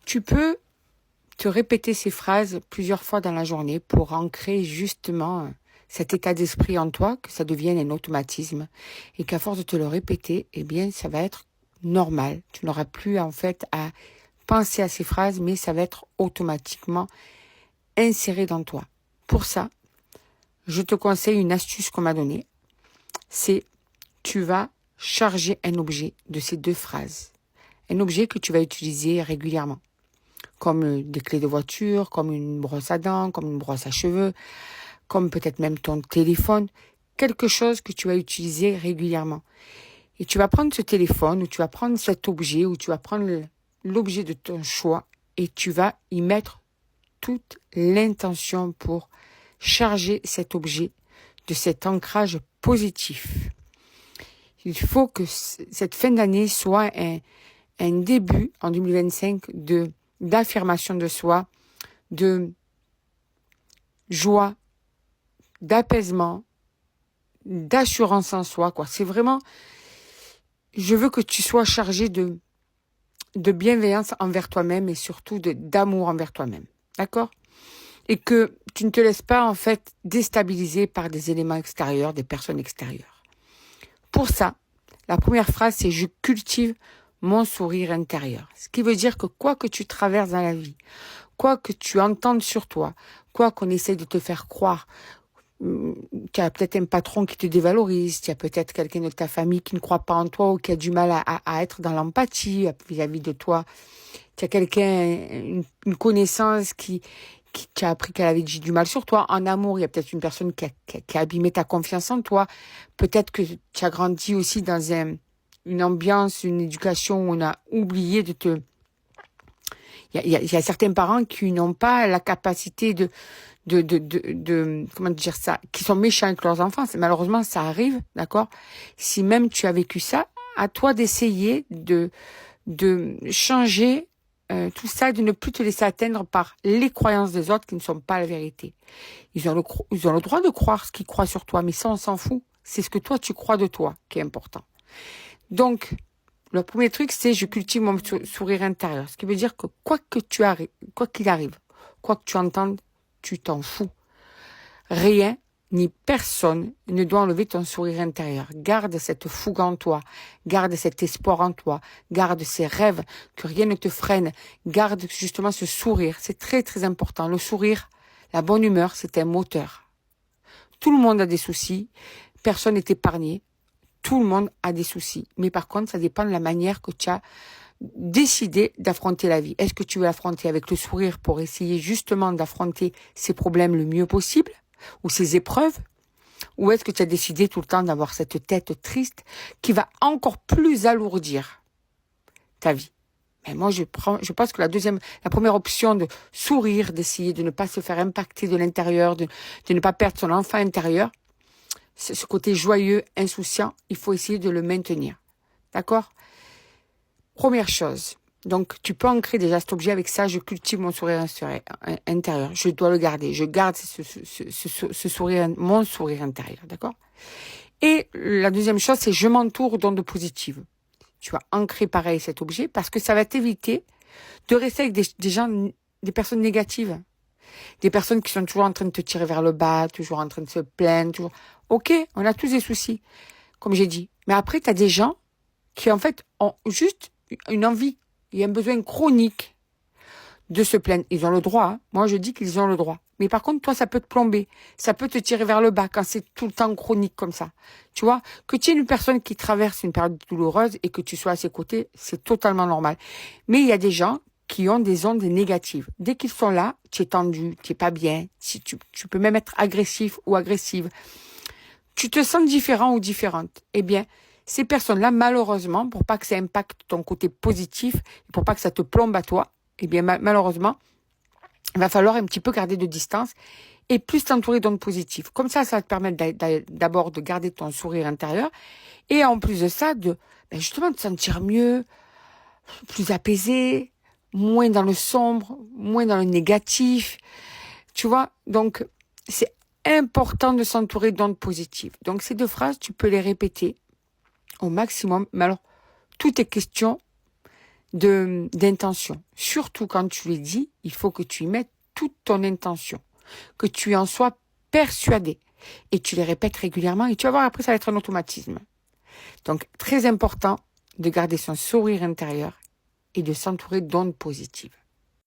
Tu peux te répéter ces phrases plusieurs fois dans la journée pour ancrer justement cet état d'esprit en toi, que ça devienne un automatisme et qu'à force de te le répéter, eh bien, ça va être normal. Tu n'auras plus en fait à penser à ces phrases, mais ça va être automatiquement inséré dans toi. Pour ça, je te conseille une astuce qu'on m'a donnée, c'est tu vas charger un objet de ces deux phrases. Un objet que tu vas utiliser régulièrement, comme des clés de voiture, comme une brosse à dents, comme une brosse à cheveux, comme peut-être même ton téléphone, quelque chose que tu vas utiliser régulièrement. Et tu vas prendre ce téléphone, ou tu vas prendre cet objet, ou tu vas prendre l'objet de ton choix, et tu vas y mettre toute l'intention pour charger cet objet de cet ancrage positif. Il faut que cette fin d'année soit un début en 2025 d'affirmation de soi, de joie, d'apaisement, d'assurance en soi, quoi. C'est vraiment, je veux que tu sois chargé de bienveillance envers toi-même et surtout d'amour envers toi-même. D'accord? Et que tu ne te laisses pas, en fait, déstabiliser par des éléments extérieurs, des personnes extérieures. Pour ça, la première phrase, c'est « Je cultive mon sourire intérieur ». Ce qui veut dire que quoi que tu traverses dans la vie, quoi que tu entendes sur toi, quoi qu'on essaie de te faire croire, tu as peut-être un patron qui te dévalorise, tu as peut-être quelqu'un de ta famille qui ne croit pas en toi ou qui a du mal à être dans l'empathie vis-à-vis de toi. Tu as quelqu'un, une connaissance qui a appris qu'elle avait du mal sur toi. En amour, il y a peut-être une personne qui a abîmé ta confiance en toi. Peut-être que tu as grandi aussi dans une ambiance, une éducation où on a oublié de te... Il y a certains parents qui n'ont pas la capacité de comment dire ça, qui sont méchants avec leurs enfants. Malheureusement, ça arrive, d'accord? Si même tu as vécu ça, à toi d'essayer de changer tout ça, de ne plus te laisser atteindre par les croyances des autres qui ne sont pas la vérité. Ils ont le droit de croire ce qu'ils croient sur toi, mais ça, on s'en fout. C'est ce que toi, tu crois de toi qui est important. Donc, le premier truc, c'est je cultive mon sourire intérieur. Ce qui veut dire que quoi qu'il arrive, quoi que tu entendes, tu t'en fous. Rien ni personne ne doit enlever ton sourire intérieur. Garde cette fougue en toi, garde cet espoir en toi, garde ces rêves, que rien ne te freine, garde justement ce sourire. C'est très très important. Le sourire, la bonne humeur, c'est un moteur. Tout le monde a des soucis, personne n'est épargné, tout le monde a des soucis. Mais par contre, ça dépend de la manière que tu as décidé d'affronter la vie. Est-ce que tu veux l'affronter avec le sourire pour essayer justement d'affronter ces problèmes le mieux possible ou ces épreuves? Ou est-ce que tu as décidé tout le temps d'avoir cette tête triste qui va encore plus alourdir ta vie? Mais moi, je pense que la première option de sourire, d'essayer de ne pas se faire impacter de l'intérieur, de ne pas perdre son enfant intérieur, ce côté joyeux, insouciant, il faut essayer de le maintenir. D'accord? Première chose. Donc, tu peux ancrer déjà cet objet avec ça. Je cultive mon sourire intérieur. Je dois le garder. Je garde ce sourire, mon sourire intérieur. D'accord? Et la deuxième chose, c'est je m'entoure d'ondes positives. Tu vas ancrer pareil cet objet parce que ça va t'éviter de rester avec des gens, des personnes négatives. Des personnes qui sont toujours en train de te tirer vers le bas, toujours en train de se plaindre, toujours. Ok, on a tous des soucis, comme j'ai dit. Mais après, tu as des gens qui, en fait, ont juste une envie, il y a un besoin chronique de se plaindre. Ils ont le droit, hein. Moi, je dis qu'ils ont le droit. Mais par contre, toi, ça peut te plomber. Ça peut te tirer vers le bas quand c'est tout le temps chronique comme ça. Tu vois, que tu es une personne qui traverse une période douloureuse et que tu sois à ses côtés, c'est totalement normal. Mais il y a des gens qui ont des ondes négatives. Dès qu'ils sont là, tu es tendu, tu es pas bien. Si tu peux même être agressif ou agressive. Tu te sens différent ou différente. Eh bien, ces personnes-là, malheureusement, pour pas que ça impacte ton côté positif, pour pas que ça te plombe à toi, eh bien, malheureusement, il va falloir un petit peu garder de distance et plus t'entourer d'ondes positives. Comme ça va te permettre d'abord de garder ton sourire intérieur et en plus de ça, justement, de te sentir mieux, plus apaisé, moins dans le sombre, moins dans le négatif. Tu vois, donc, c'est important de s'entourer d'ondes positives. Donc, ces deux phrases, tu peux les répéter au maximum. Mais alors, tout est question d'intention. Surtout quand tu les dis, il faut que tu y mettes toute ton intention, que tu en sois persuadé. Et tu les répètes régulièrement et tu vas voir, après, ça va être un automatisme. Donc, très important de garder son sourire intérieur et de s'entourer d'ondes positives.